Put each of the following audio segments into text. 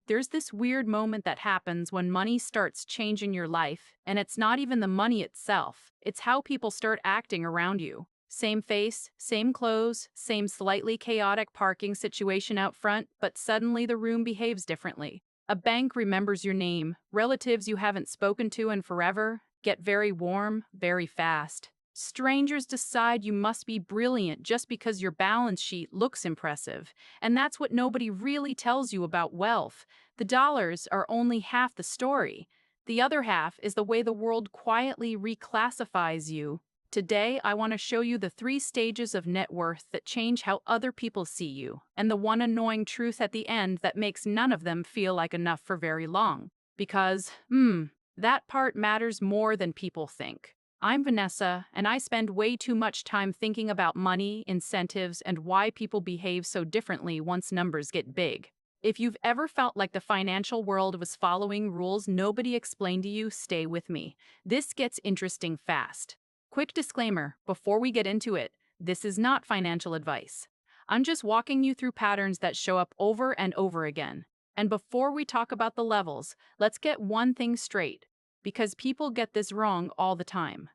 There's this weird moment that happens when money starts changing your life, and it's not even the money itself, it's how people start acting around you. Same face, same clothes, same slightly chaotic parking situation out front, but suddenly the room behaves differently. A bank remembers your name, relatives you haven't spoken to in forever get very warm, very fast. Strangers decide you must be brilliant just because your balance sheet looks impressive, and that's what nobody really tells you about wealth. The dollars are only half the story. The other half is the way the world quietly reclassifies you. Today, I want to show you the 3 stages of net worth that change how other people see you, and the one annoying truth at the end that makes none of them feel like enough for very long. Because, that part matters more than people think. I'm Vanessa, and I spend way too much time thinking about money, incentives, and why people behave so differently once numbers get big. If you've ever felt like the financial world was following rules nobody explained to you, stay with me. This gets interesting fast. Quick disclaimer before we get into it, this is not financial advice. I'm just walking you through patterns that show up over and over again. And before we talk about the levels, let's get one thing straight, because people get this wrong all the time.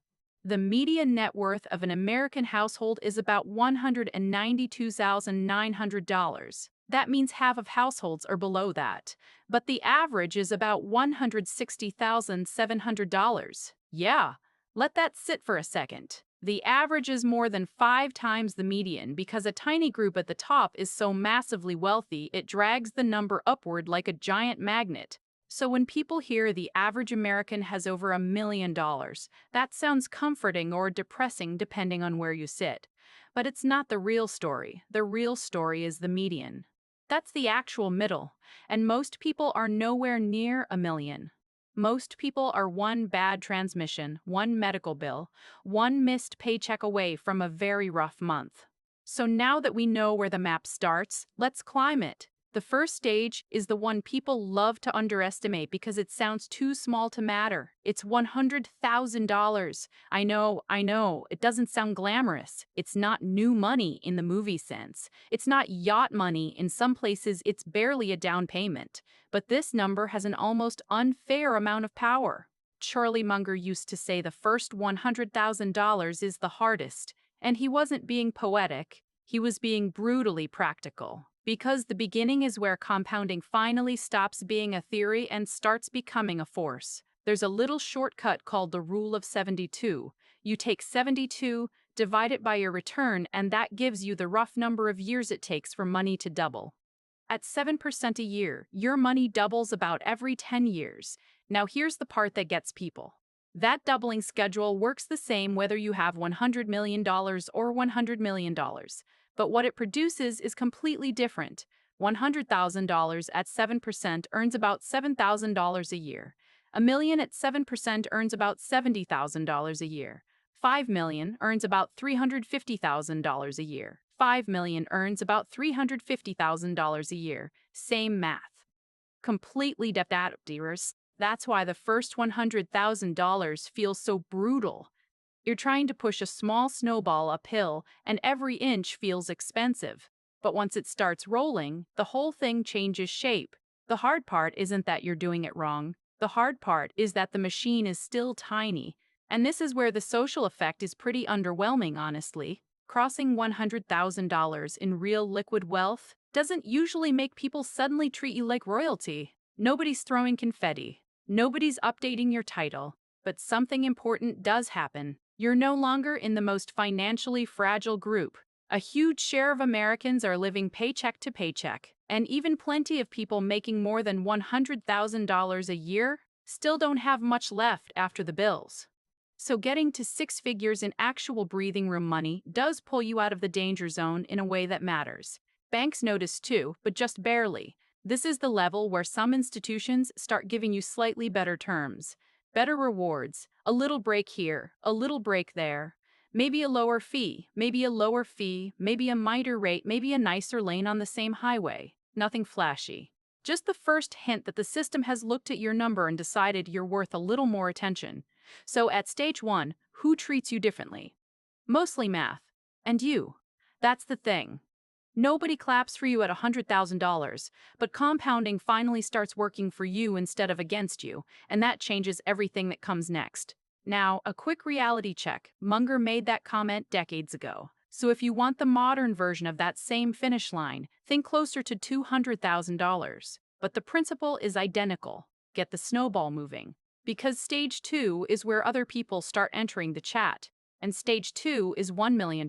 The median net worth of an American household is about $192,900. That means half of households are below that. But the average is about $160,700. Yeah, let that sit for a second. The average is more than 5 times the median because a tiny group at the top is so massively wealthy it drags the number upward like a giant magnet. So when people hear the average American has over $1 million, that sounds comforting or depressing depending on where you sit. But it's not the real story. The real story is the median. That's the actual middle, and most people are nowhere near a million. Most people are one bad transmission, one medical bill, one missed paycheck away from a very rough month. So now that we know where the map starts, let's climb it. The first stage is the one people love to underestimate because it sounds too small to matter. It's $100,000. I know, it doesn't sound glamorous. It's not new money in the movie sense. It's not yacht money. In some places, it's barely a down payment. But this number has an almost unfair amount of power. Charlie Munger used to say the first $100,000 is the hardest, and he wasn't being poetic. He was being brutally practical. Because the beginning is where compounding finally stops being a theory and starts becoming a force. There's a little shortcut called the Rule of 72. You take 72, divide it by your return, and that gives you the rough number of years it takes for money to double. At 7% a year, your money doubles about every 10 years. Now here's the part that gets people. That doubling schedule works the same whether you have $100 million or $100 million. But what it produces is completely different. $100,000 at 7% earns about $7,000 a year. A million at 7% earns about $70,000 a year. 5 million earns about $350,000 a year. 5 million earns about $350,000 a year. Same math. Completely adapters. That's why the first $100,000 feels so brutal. You're trying to push a small snowball uphill, and every inch feels expensive. But once it starts rolling, the whole thing changes shape. The hard part isn't that you're doing it wrong. The hard part is that the machine is still tiny. And this is where the social effect is pretty underwhelming, honestly. Crossing $100,000 in real liquid wealth doesn't usually make people suddenly treat you like royalty. Nobody's throwing confetti. Nobody's updating your title. But something important does happen. You're no longer in the most financially fragile group. A huge share of Americans are living paycheck to paycheck, and even plenty of people making more than $100,000 a year still don't have much left after the bills. So getting to 6 figures in actual breathing room money does pull you out of the danger zone in a way that matters. Banks notice too, but just barely. This is the level where some institutions start giving you slightly better terms. Better rewards, a little break here, a little break there. Maybe a lower fee, maybe a lower fee, maybe a minor rate, maybe a nicer lane on the same highway. Nothing flashy. Just the first hint that the system has looked at your number and decided you're worth a little more attention. So at stage 1, who treats you differently? Mostly math. And you. That's the thing. Nobody claps for you at $100,000, but compounding finally starts working for you instead of against you, and that changes everything that comes next. Now, a quick reality check. Munger made that comment decades ago. So if you want the modern version of that same finish line, think closer to $200,000. But the principle is identical. Get the snowball moving. Because stage two is where other people start entering the chat, and stage two is $1 million.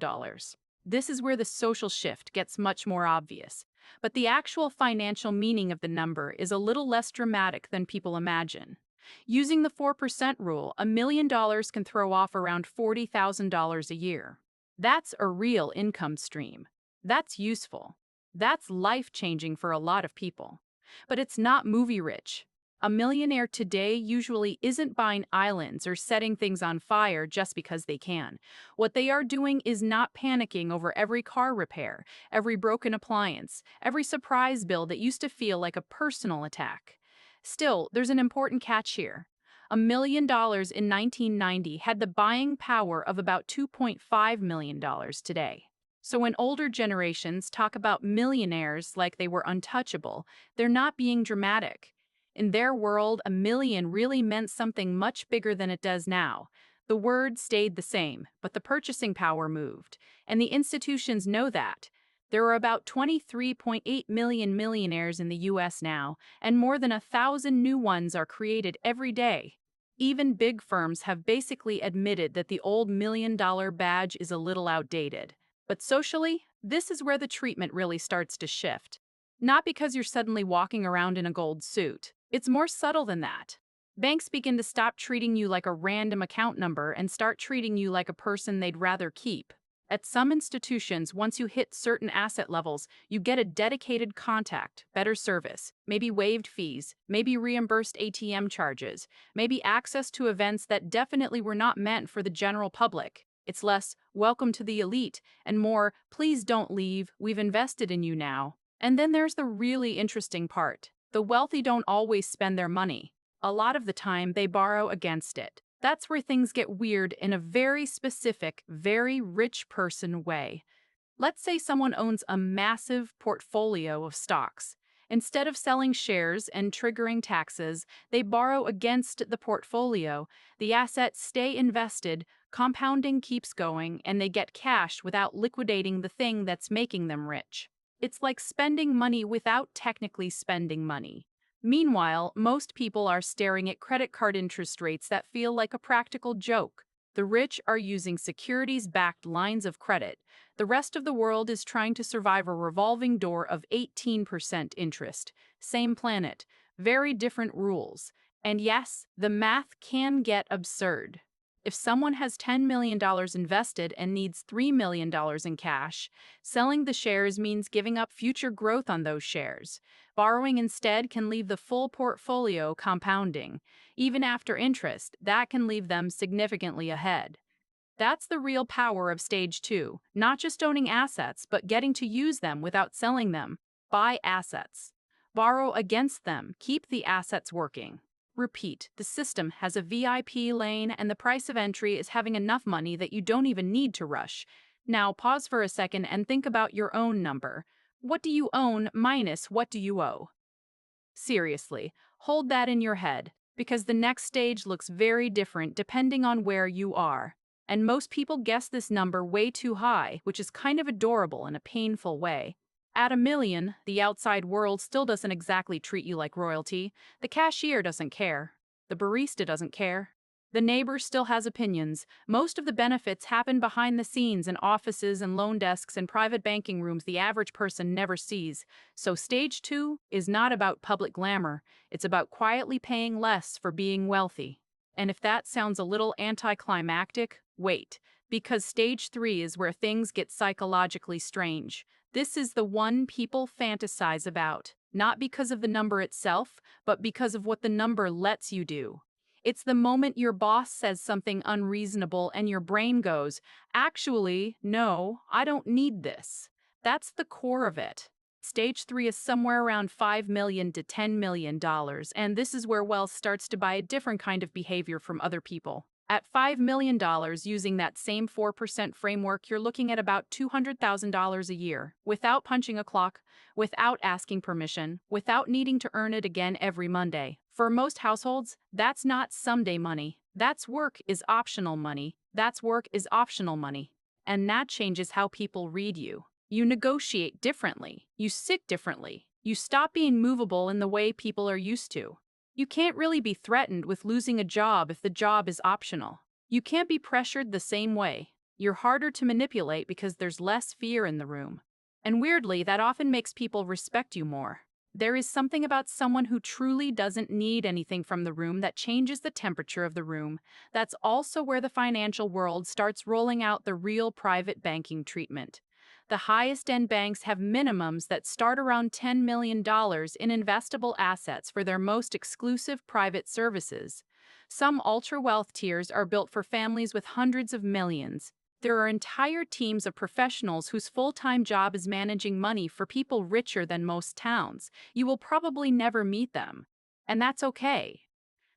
This is where the social shift gets much more obvious. But the actual financial meaning of the number is a little less dramatic than people imagine. Using the 4% rule, $1 million can throw off around $40,000 a year. That's a real income stream. That's useful. That's life-changing for a lot of people. But it's not movie rich. A millionaire today usually isn't buying islands or setting things on fire just because they can. What they are doing is not panicking over every car repair, every broken appliance, every surprise bill that used to feel like a personal attack. Still, there's an important catch here. $1 million in 1990 had the buying power of about $2.5 million today. So when older generations talk about millionaires like they were untouchable, they're not being dramatic. In their world, a million really meant something much bigger than it does now. The word stayed the same, but the purchasing power moved, and the institutions know that. There are about 23.8 million millionaires in the US now, and more than 1,000 new ones are created every day. Even big firms have basically admitted that the old $1 million badge is a little outdated. But socially, this is where the treatment really starts to shift. Not because you're suddenly walking around in a gold suit. It's more subtle than that. Banks begin to stop treating you like a random account number and start treating you like a person they'd rather keep. At some institutions, once you hit certain asset levels, you get a dedicated contact, better service, maybe waived fees, maybe reimbursed ATM charges, maybe access to events that definitely were not meant for the general public. It's less, welcome to the elite, and more, please don't leave, we've invested in you now. And then there's the really interesting part. The wealthy don't always spend their money. A lot of the time, they borrow against it. That's where things get weird in a very specific, very rich person way. Let's say someone owns a massive portfolio of stocks. Instead of selling shares and triggering taxes, they borrow against the portfolio. The assets stay invested, compounding keeps going, and they get cash without liquidating the thing that's making them rich. It's like spending money without technically spending money. Meanwhile, most people are staring at credit card interest rates that feel like a practical joke. The rich are using securities-backed lines of credit. The rest of the world is trying to survive a revolving door of 18% interest. Same planet, very different rules. And yes, the math can get absurd. If someone has $10 million invested and needs $3 million in cash, selling the shares means giving up future growth on those shares. Borrowing instead can leave the full portfolio compounding. Even after interest, that can leave them significantly ahead. That's the real power of stage two, not just owning assets, but getting to use them without selling them. Buy assets. Borrow against them. Keep the assets working. Repeat, the system has a VIP lane and the price of entry is having enough money that you don't even need to rush. Now pause for a second and think about your own number. What do you own minus what do you owe? Seriously, hold that in your head, because the next stage looks very different depending on where you are. And most people guess this number way too high, which is kind of adorable in a painful way. At $1 million, the outside world still doesn't exactly treat you like royalty. The cashier doesn't care. The barista doesn't care. The neighbor still has opinions. Most of the benefits happen behind the scenes in offices and loan desks and private banking rooms the average person never sees. So stage two is not about public glamour. It's about quietly paying less for being wealthy. And if that sounds a little anticlimactic, wait, because stage three is where things get psychologically strange. This is the one people fantasize about, not because of the number itself, but because of what the number lets you do. It's the moment your boss says something unreasonable and your brain goes, actually, no, I don't need this. That's the core of it. Stage three is somewhere around $5 million to $10 million, and this is where wealth starts to buy a different kind of behavior from other people. At $5 million using that same 4% framework, you're looking at about $200,000 a year, without punching a clock, without asking permission, without needing to earn it again every Monday. For most households, that's not someday money. That's work is optional money. That's work is optional money. And that changes how people read you. You negotiate differently. You sit differently. You stop being movable in the way people are used to. You can't really be threatened with losing a job if the job is optional. You can't be pressured the same way. You're harder to manipulate because there's less fear in the room. And weirdly, that often makes people respect you more. There is something about someone who truly doesn't need anything from the room that changes the temperature of the room. That's also where the financial world starts rolling out the real private banking treatment. The highest-end banks have minimums that start around $10 million in investable assets for their most exclusive private services. Some ultra-wealth tiers are built for families with hundreds of millions. There are entire teams of professionals whose full-time job is managing money for people richer than most towns. You will probably never meet them. And that's okay.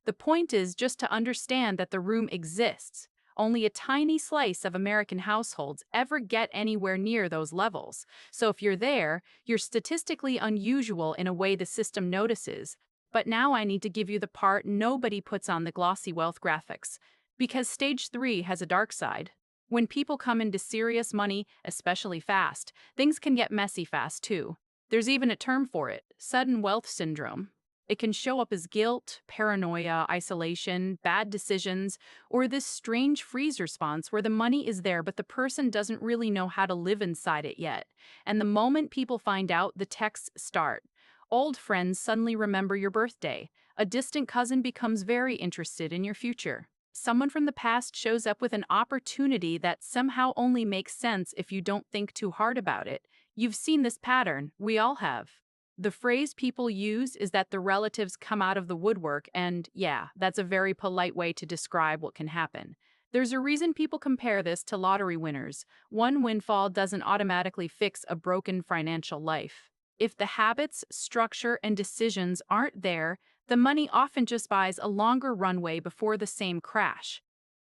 The point is just to understand that the room exists. Only a tiny slice of American households ever get anywhere near those levels. So if you're there, you're statistically unusual in a way the system notices. But now I need to give you the part nobody puts on the glossy wealth graphics. Because stage 3 has a dark side. When people come into serious money, especially fast, things can get messy fast too. There's even a term for it, sudden wealth syndrome. It can show up as guilt, paranoia, isolation, bad decisions, or this strange freeze response where the money is there but the person doesn't really know how to live inside it yet. And the moment people find out, the texts start. Old friends suddenly remember your birthday. A distant cousin becomes very interested in your future. Someone from the past shows up with an opportunity that somehow only makes sense if you don't think too hard about it. You've seen this pattern. We all have. The phrase people use is that the relatives come out of the woodwork, and yeah, that's a very polite way to describe what can happen. There's a reason people compare this to lottery winners. One windfall doesn't automatically fix a broken financial life. If the habits, structure, and decisions aren't there, the money often just buys a longer runway before the same crash.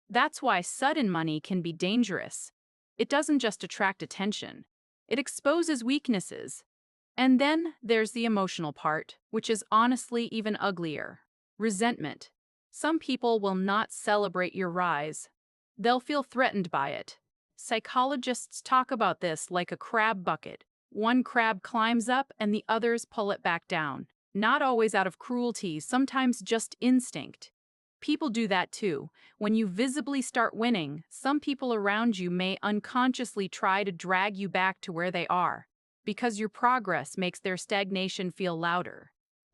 That's why sudden money can be dangerous. It doesn't just attract attention. It exposes weaknesses. And then there's the emotional part, which is honestly even uglier. Resentment. Some people will not celebrate your rise. They'll feel threatened by it. Psychologists talk about this like a crab bucket. One crab climbs up and the others pull it back down. Not always out of cruelty, sometimes just instinct. People do that too. When you visibly start winning, some people around you may unconsciously try to drag you back to where they are, because your progress makes their stagnation feel louder.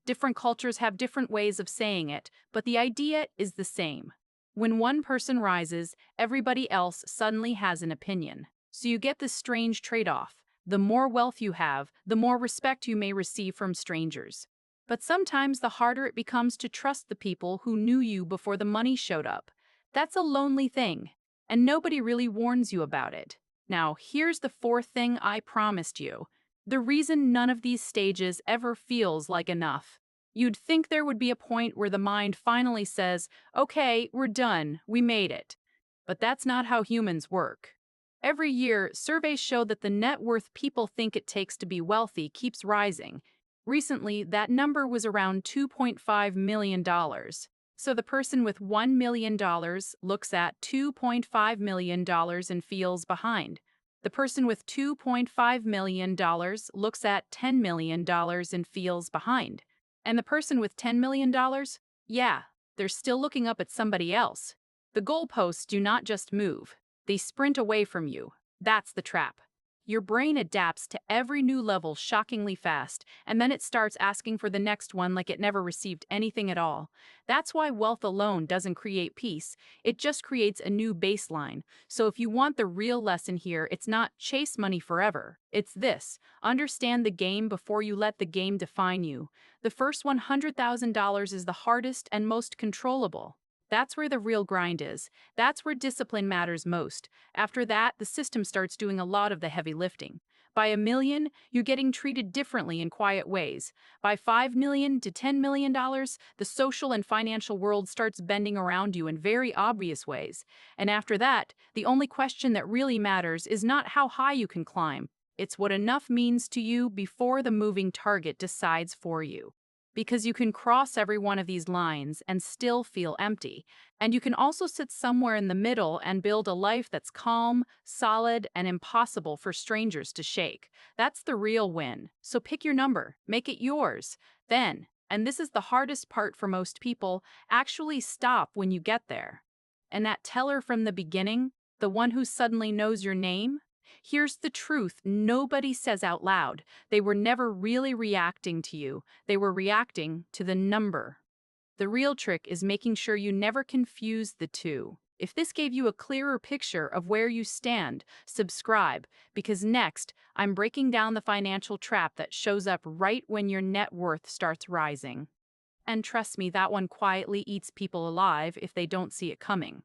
Different cultures have different ways of saying it, but the idea is the same. When one person rises, everybody else suddenly has an opinion. So you get this strange trade-off. The more wealth you have, the more respect you may receive from strangers. But sometimes the harder it becomes to trust the people who knew you before the money showed up. That's a lonely thing, and nobody really warns you about it. Now, here's the fourth thing I promised you. The reason none of these stages ever feels like enough. You'd think there would be a point where the mind finally says, okay, we're done, we made it. But that's not how humans work. Every year, surveys show that the net worth people think it takes to be wealthy keeps rising. Recently, that number was around $2.5 million. So the person with $1 million looks at $2.5 million and feels behind. The person with $2.5 million looks at $10 million and feels behind. And the person with $10 million? Yeah, they're still looking up at somebody else. The goalposts do not just move. They sprint away from you. That's the trap. Your brain adapts to every new level shockingly fast, and then it starts asking for the next one like it never received anything at all. That's why wealth alone doesn't create peace. It just creates a new baseline. So if you want the real lesson here, it's not chase money forever. It's this: understand the game before you let the game define you. The first $100,000 is the hardest and most controllable. That's where the real grind is. That's where discipline matters most. After that, the system starts doing a lot of the heavy lifting. By a million, you're getting treated differently in quiet ways. By 5 million to $10 million, the social and financial world starts bending around you in very obvious ways. And after that, the only question that really matters is not how high you can climb. It's what enough means to you before the moving target decides for you. Because you can cross every one of these lines and still feel empty. And you can also sit somewhere in the middle and build a life that's calm, solid, and impossible for strangers to shake. That's the real win. So pick your number, make it yours. Then, and this is the hardest part for most people, actually stop when you get there. And that teller from the beginning, the one who suddenly knows your name, here's the truth nobody says out loud. They were never really reacting to you. They were reacting to the number. The real trick is making sure you never confuse the two. If this gave you a clearer picture of where you stand, subscribe, because next, I'm breaking down the financial trap that shows up right when your net worth starts rising. And trust me, that one quietly eats people alive if they don't see it coming.